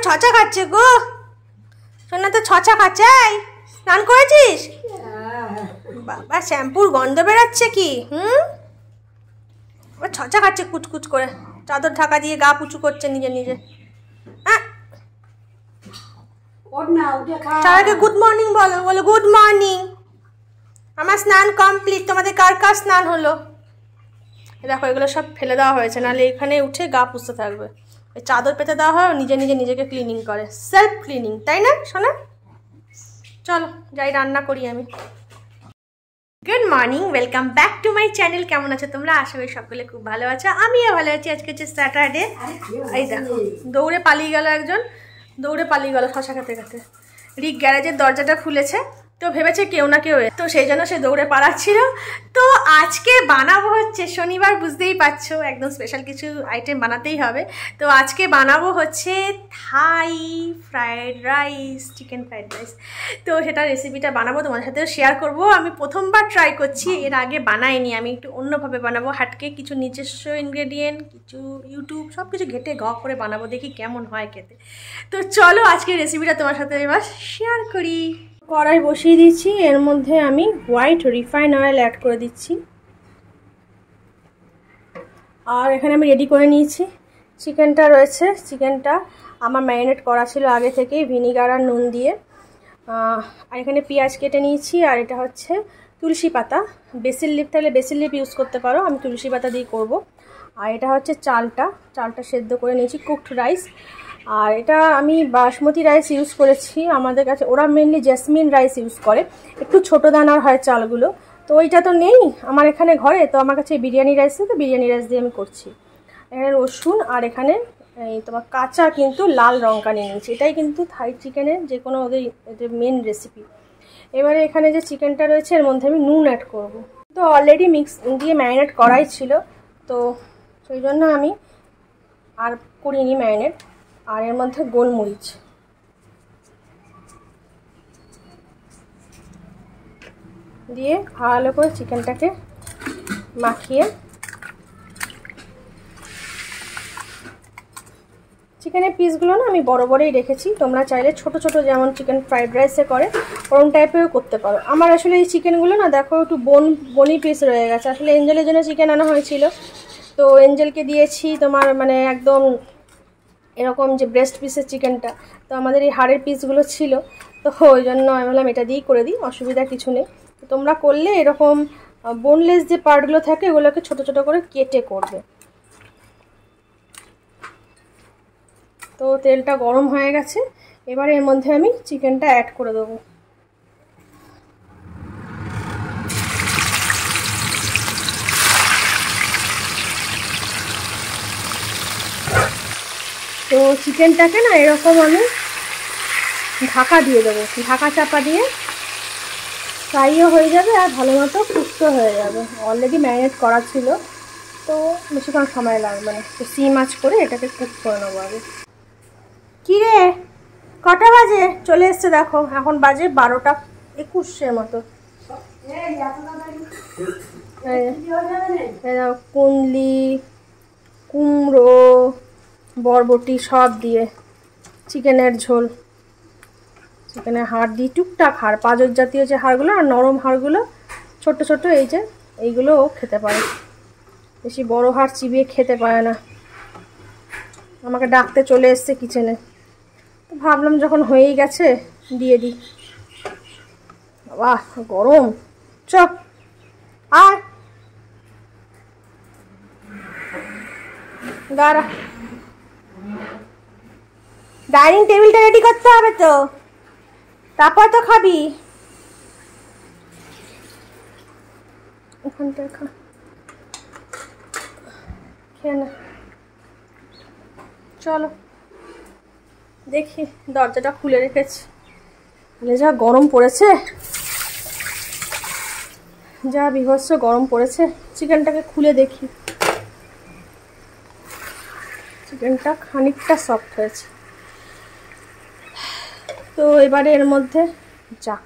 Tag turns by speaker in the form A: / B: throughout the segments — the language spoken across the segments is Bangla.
A: ছচা খাচ্ছে গো, সোনা তো ছচা খাচ্ছে। স্নান করেছিস? বাবা শ্যাম্পুর গন্ধ বেরাচ্ছে কি? আবার ছচা খাচ্ছে কুচকুচ করে, চাদর ঢাকা দিয়ে গা পুচু করছে নিজে নিজে। সবাইকে গুড মর্নিং বলো, বলো গুড মর্নিং। আমার স্নান কমপ্লিট, তোমাদের কার কার স্নান হলো? দেখো এগুলো সব ফেলে দেওয়া হয়েছে, নাহলে এখানে উঠে গা পুষতে থাকবে। ওই চাদর পেতে দেওয়া হয়, নিজে নিজে নিজেকে ক্লিনিং করে, সেলফ ক্লিনিং, তাই না সোনা? চলো যাই রান্না করি আমি। Good morning, welcome back to my channel. কেমন আছো তোমরা? আশা করি সকলে খুব ভালো আছো, আমিও ভালো আছি। আজকে হচ্ছে স্যাটারডে। এই দেখো দৌড়ে পালিয়ে গেল একজন, দৌড়ে পালিয়ে গেল শশা খেতে খেতে। রিক গ্যারেজের দরজাটা খুলেছে, তো ভেবেছে কেউ না কেউ, তো সেই জন্য সে দৌড়ে পালাচ্ছিল। তো আজকে বানাবো হচ্ছে শনিবার, বুঝতেই পারছো একদম স্পেশাল কিছু আইটেম বানাতেই হবে। তো আজকে বানাবো হচ্ছে Thai fried rice, chicken fried rice. তো সেটা রেসিপিটা বানাবো, তোমাদের সাথেও শেয়ার করব। আমি প্রথমবার ট্রাই করছি, এর আগে বানাইনি। আমি একটু অন্যভাবে বানাবো, হাটকে কিছু নিজস্ব ইনগ্রেডিয়েন্ট, কিছু ইউটিউব সব কিছু ঘেটে ঘ করে বানাবো, দেখি কেমন হয় খেতে। তো চলো আজকে রেসিপিটা তোমার সাথে এবার শেয়ার করি। কড়াই বসিয়ে দিচ্ছি, এর মধ্যে আমি হোয়াইট রিফাইন অয়েল অ্যাড করে দিচ্ছি। আর এখানে আমি রেডি করে নিয়েছি চিকেনটা রয়েছে। চিকেনটা আমার ম্যারিনেট করা ছিল আগে থেকেই ভিনিগার আর নুন দিয়ে। আর এখানে পেঁয়াজ কেটে নিয়েছি, আর এটা হচ্ছে তুলসী পাতা। বেসিল লিফ থাকলে বেসিল লিফ ইউজ করতে পারো, আমি তুলসী পাতা দিয়ে করব। আর এটা হচ্ছে চালটা সেদ্ধ করে নিয়েছি, কুকড রাইস। আর এটা আমি বাসমতি রাইস ইউজ করেছি, আমাদের কাছে ওরা মেনলি জেসমিন রাইস ইউজ করে, একটু ছোটো দানার হয় চালগুলো। তো ওইটা তো নেই আমার এখানে ঘরে, তো আমার কাছে বিরিয়ানি রাইস, তো বিরিয়ানি রাইস দিয়ে আমি করছি। এখানে রসুন আর এখানে এই তোমার কাঁচা কিন্তু লাল লঙ্কা নিয়ে নিয়েছি। এটাই কিন্তু থাই চিকেনের যে কোনো ওদের মেন রেসিপি। এবারে এখানে যে চিকেনটা রয়েছে এর মধ্যে আমি নুন অ্যাড করব। তো অলরেডি মিক্স দিয়ে ম্যারিনেট করাই ছিল, তো সেই জন্য আমি আর করিনি ম্যারিনেট। আর এর মধ্যে গোলমরিচ দিয়ে ভালো করে চিকেনটাকে মাখিয়ে, চিকেনের পিসগুলো না আমি বড় বড়ই রেখেছি, তোমরা চাইলে ছোট ছোট যেমন চিকেন ফ্রাইড রাইসে করে ওরকম টাইপেরও করতে পারো। আমার আসলে এই চিকেনগুলো না দেখো একটু বনি পিস রয়ে গেছে, আসলে এঞ্জেলের জন্য চিকেন আনা হয়েছিল, তো এঞ্জেলকে দিয়েছি তোমার মানে একদম এরকম যে ব্রেস্ট পিসের চিকেনটা, তো আমাদের এই হাড়ের পিসগুলো ছিল, তো ওই জন্য আমি বললাম এটা দিয়েই করে দিই, অসুবিধা কিছু নেই। তো তোমরা করলে এরকম বোনলেস যে পার্টগুলো থাকে ওগুলোকে ছোট ছোট করে কেটে করবে। তো তেলটা গরম হয়ে গেছে, এবার এর মধ্যে আমি চিকেনটা অ্যাড করে দেবো। তো চিকেনটাকে না এরকম আমি ঢাকা দিয়ে দেবো, ঢাকা চাপা দিয়ে ফ্রাইও হয়ে যাবে আর ভালো মতো কুকও হয়ে যাবে। অলরেডি ম্যারিনেট করা ছিল, তো বেশিক্ষণ সময় লাগবে না। তো সিম আঁচ করে এটাকে কুক করে নেবো আগে। কী রে কটা বাজে? চলে এসছে দেখো, এখন বাজে 12:21 মতো। কুন্দলি, কুমড়ো, বরবটি সব দিয়ে চিকেনের ঝোল, চিকেনের হাড় দিয়ে টুকটাক হাড়, পাঁজর জাতীয় যে হাড়গুলো আর নরম হাড়গুলো ছোট ছোট, এই যে এইগুলোও খেতে পারে, বেশি বড় হাড় চিবিয়ে খেতে পারে না। আমাকে ডাকতে চলে এসছে কিচেনে, তো ভাবলাম যখন হয়েই গেছে দিয়ে দিই। বাহ গরম, চপ আর দাঁড়া, ডাইনিং টেবিলটা রেডি করতে হবে তো, তারপর তো খাবি। ওখানটা খা, খেয়ে না। চলো দেখি, দরজাটা খুলে রেখেছি, যা গরম পড়েছে, যা বিভৎস গরম পড়েছে। চিকেনটাকে খুলে দেখি, চিকেনটা খানিকটা সফট হয়েছে। তো এবারে এর মধ্যে যা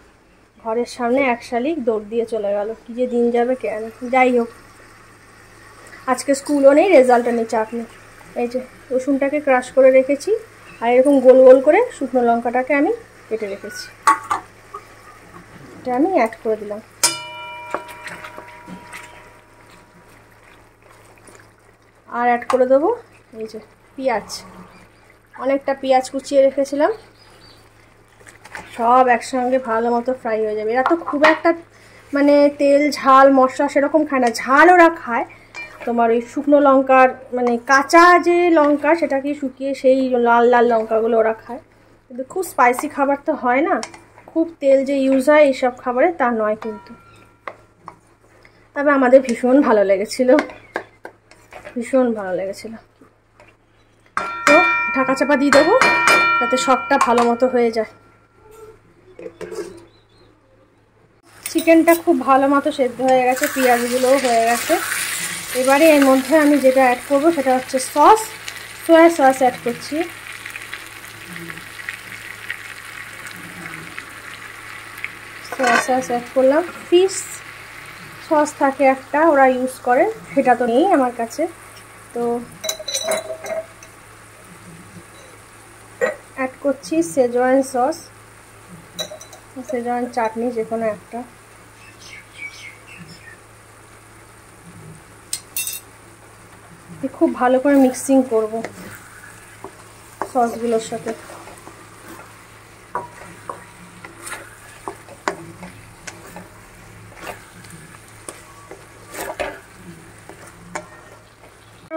A: ঘরের সামনে এক শালিক দৌড় দিয়ে চলে গেল, কি যে দিন যাবে কেন। যাই হোক, আজকে স্কুলও নেই, রেজাল্টও নেই, চাপ নেই। এই যে রসুনটাকে ক্রাশ করে রেখেছি, আর এরকম গোল গোল করে শুকনো লঙ্কাটাকে আমি কেটে রেখেছি, এটা আমি অ্যাড করে দিলাম। আর অ্যাড করে দেবো এই যে পেঁয়াজ, অনেকটা পেঁয়াজ কুচিয়ে রেখেছিলাম, সব একসঙ্গে ভালো মতো ফ্রাই হয়ে যাবে। এরা তো খুব একটা মানে তেল ঝাল মশলা সেরকম খায় না, ঝাল ওরা খায় তোমার ওই শুকনো লঙ্কার মানে কাঁচা যে লঙ্কা সেটাকে শুকিয়ে সেই লাল লাল লঙ্কাগুলো ওরা খায়, কিন্তু খুব স্পাইসি খাবার তো হয় না, খুব তেল যে ইউজ হয় এইসব খাবারে তা নয় কিন্তু। তবে আমাদের ভীষণ ভালো লেগেছিল, ভীষণ ভালো লেগেছিল। তো ঢাকা চাপা দিয়ে দেবো যাতে সবটা ভালো মতো হয়ে যায়। চিকেনটা খুব ভালো মতো সেদ্ধ হয়ে গেছে, পেঁয়াজগুলোও হয়ে গেছে। এবারে এর মধ্যে আমি যেটা অ্যাড করব সেটা হচ্ছে সস, সোয়া সস অ্যাড করছি। সোয়া সস অ্যাড করলাম। ফিশ সস থাকে একটা ওরা ইউজ করে, সেটা তো নেই আমার কাছে, তো অ্যাড করছি শেজওয়ান সস, শেজওয়ান চাটনি যে কোনো একটা। খুব ভালো করে মিক্সিং করব সসগুলোর সাথে।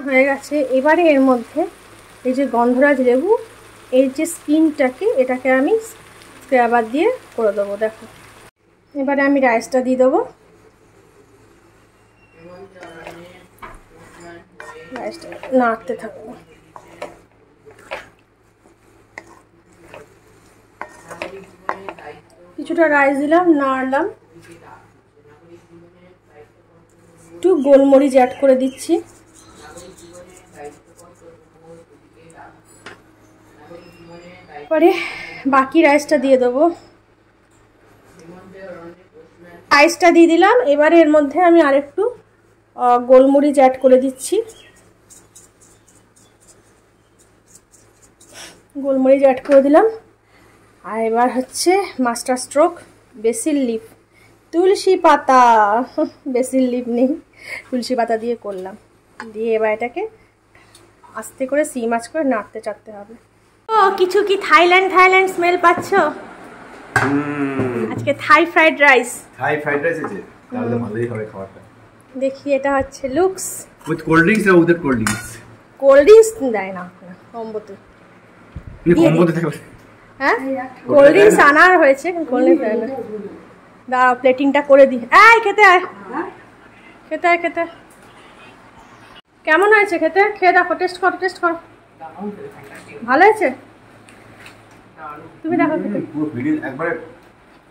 A: হয়ে গেছে। এবারে এর মধ্যে এই যে গন্ধরাজ লেবু এই যে স্কিনটাকে এটাকে আমি স্ক্রাবার দিয়ে করে দেবো। দেখো এবারে আমি রাইসটা দিয়ে দেবো, রাইসটা নাড়তে থাকবো। কিছুটা রাইস দিলাম, নাড়লাম, একটু গোলমরিচ অ্যাড করে দিচ্ছি, পরে বাকি রাইসটা দিয়ে দেবো। রাইসটা দিয়ে দিলাম, এবারে এর মধ্যে আমি আরেকটু গোলমরিচ অ্যাড করে দিচ্ছি, গোলমরিচ অ্যাড করে দিলাম। আর এবার হচ্ছে মাস্টার স্ট্রোক বেসিল লিফ, তুলসী পাতা, বেসিল লিফ নেই, তুলসী পাতা দিয়ে করলাম। দিয়ে এবার এটাকে আস্তে করে সিম আঁচ করে নাড়তে চাড়তে হবে। ও কিছু কি থাইল্যান্ড স্মেল পাচ্ছ? আজকে থাই ফ্রাইড রাইস
B: আছে, তাহলে ভালোই হবে খাবারটা।
A: দেখি এটা হচ্ছে লুকস
B: উইথ কোল্ড ড্রিঙ্কস না without cold drinks?
A: Cold drinks দেয় না কম্বোতে,
B: কম্বোতে থাকে।
A: হ্যাঁ কোল্ড ড্রিঙ্কস আনার হয়েছে, কোল্ড ড্রিঙ্কস দেয় না। দাঁড়াও প্লেটিংটা করে দিই। এই খেতে আয়, খেতে আয়, খেতে। কেমন হয়েছে খেতে? খেয়ে দেখো, টেস্ট করো, টেস্ট করো। ভালো হয়েছে? তুমি দেখো খেতে।
B: পুরো ভিডিও একবারে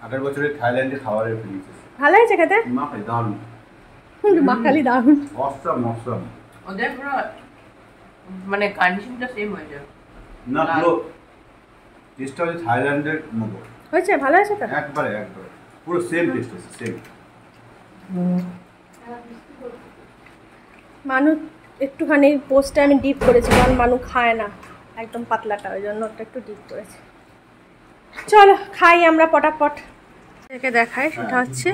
B: 18 বছরের থাইল্যান্ডের খাবারের ফিলিং।
A: ভালো হয়েছে খেতে?
B: মাখালি দারুণ,
A: মাখালি দারুণ,
B: অসম অসম।
C: ওদের পুরো মানে কন্ডিশনটা সেম হয়ে যায়
B: না, পুরো টেস্টটা হচ্ছে থাইল্যান্ডের মতো
A: হয়েছে। ভালো হয়েছে তো
B: একবারে পুরো সেম টেস্ট আছে, সেম।
A: মানু একটুখানি পোস্টে আমি ডিপ করেছি, কারণ মানু খায় না একদম পাতলাটা, ওই জন্য ওটা একটু ডিপ করেছি। চলো খাই আমরা পটাপট। একে দেখাই, সেটা হচ্ছে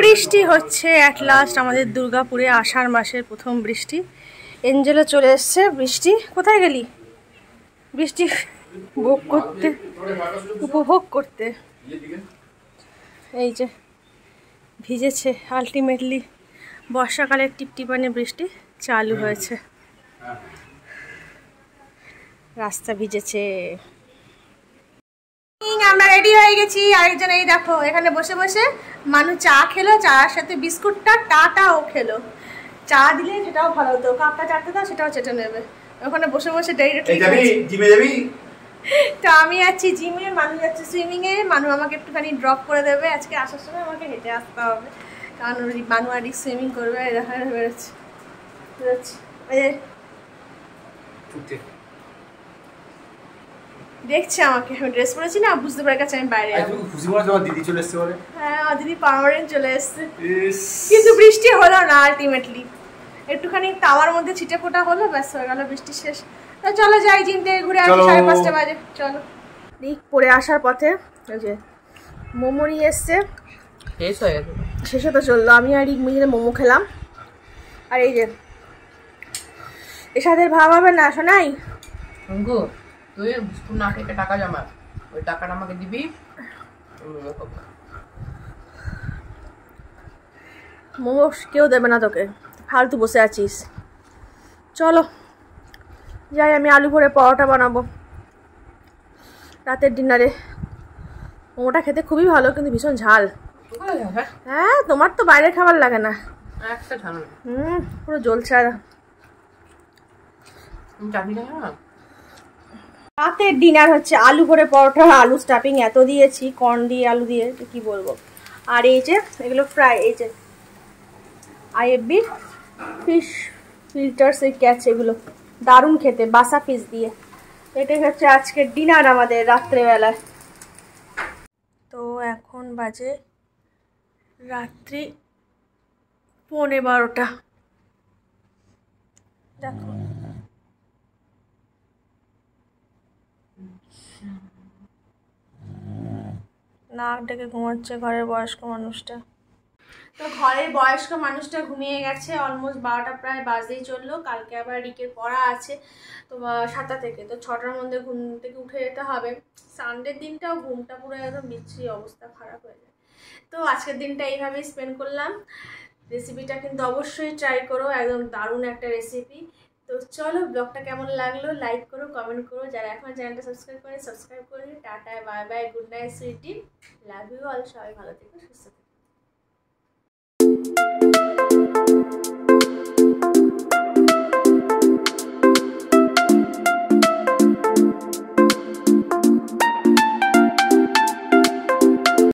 A: বৃষ্টি হচ্ছে অ্যাট লাস্ট আমাদের দুর্গাপুরে আষাঢ় মাসের প্রথম বৃষ্টি। এঞ্জেলও চলে এসছে। বৃষ্টি কোথায় গেলি? বৃষ্টি ভোগ করতে, উপভোগ করতে। এই যে ভিজেছে, আলটিমেটলি বর্ষাকালের টিপটিপানি বৃষ্টি চালু হয়েছে, রাস্তা ভিজেছে। আমরা রেডি হয়ে গেছি। আরেকজন এই দেখো এখানে বসে বসে মানু চা খেলো, চার সাথে বিস্কুটটা টাটাও খেলো। চা দিলে সেটাও ভালো হতো, কাপটা চাটতে দাও সেটাও চেটে নেবে। ওখানে বসে বসে
B: জিমে যাবি?
A: তো আমি যাচ্ছি জিমে, মানু যাচ্ছে সুইমিংয়ে। মানু আমাকে একটুখানি ড্রপ করে দেবে, আজকে আসার সময় আমাকে হেঁটে আসতে হবে, কারণ মানু আর সুইমিং করবে। এখানে বেরোচ্ছে, দেখছে আমাকে, আমি ড্রেস পরেছি না, বুঝতে পারে গেছে আমি বাইরে যাবো।
B: দিদি চলে এসছে বলে?
A: হ্যাঁ দিদি পার্মানেন্ট চলে এসছে, কিন্তু বৃষ্টি হলো না আলটিমেটলি। একটুখানি তাওয়ার মধ্যে ছিটে ফোটা হলো, ব্যাস হয়ে গেল, বৃষ্টি শেষ। তো চলো যাই, জিম থেকে ঘুরে আসি,
B: চলো।
A: 5:30 বাজে। চলো। রিক পরে আসার পথে ওই যে মোমো নিয়ে এসছে,
C: শেষ হয়ে গেছে।
A: শেষে তো চললো। আমি আর রিক মিলে মোমো খেলাম। আর এই যে এর সাথে ভাব হবে না শোনাই।
C: গো তুই স্কুল না খেয়ে টাকা জমা, ওই টাকাটা আমাকে দিবি, মোমো খাবো।
A: মোমো কেউ দেবে না তোকে, ফালতু বসে আছিস। চলো যাই, আমি আলু ভরে পরোটা বানাবো রাতের ডিনারে। মোমোটা খেতে খুবই ভালো, কিন্তু ভীষণ ঝাল। হ্যাঁ, তোমার তো বাইরের খাবার লাগে না।
C: একটা ঝাল
A: পুরো জ্বলছে। আর
C: চাটনি খাই না।
A: রাতের ডিনার হচ্ছে আলু ভরে পরোটা, আলু স্টাফিং এত দিয়েছি, কর্ন দিয়ে আলু দিয়ে কি বলবো। আর এই যে এগুলো ফ্রাই, এই যে আইএফবি ফিশ ফিল্টার্স এই ক্যাচ, এগুলো দারুণ খেতে, বাসা ফিশ দিয়ে। এটাই হচ্ছে আজকের ডিনার আমাদের রাত্রেবেলায়। তো এখন বাজে রাত্রি 11:15। দেখো নাক ডেকে ঘুমাচ্ছে ঘরের বয়স্ক মানুষটা। তো ঘরের বয়স্ক মানুষটা ঘুমিয়ে গেছে, অলমোস্ট 12টা প্রায় বাজতেই চললো। কালকে আবার রিকের পড়া আছে তো 7টা থেকে, তো 6টার মধ্যে ঘুম থেকে উঠে যেতে হবে। সানডের দিনটাও ঘুমটা পুরো একদম বিচ্ছিরি, অবস্থা খারাপ হয়ে যায়। তো আজকের দিনটা এইভাবেই স্পেন্ড করলাম। রেসিপিটা কিন্তু অবশ্যই ট্রাই করো, একদম দারুণ একটা রেসিপি। তো চলো, ব্লগটা কেমন লাগলো লাইক করো, কমেন্ট করো। যারা এখন চ্যানেলটা সাবস্ক্রাইব করে tata, bye bye, good night sweetie, love you all. সবাই ভালো থেকো, সুস্থ থেকো।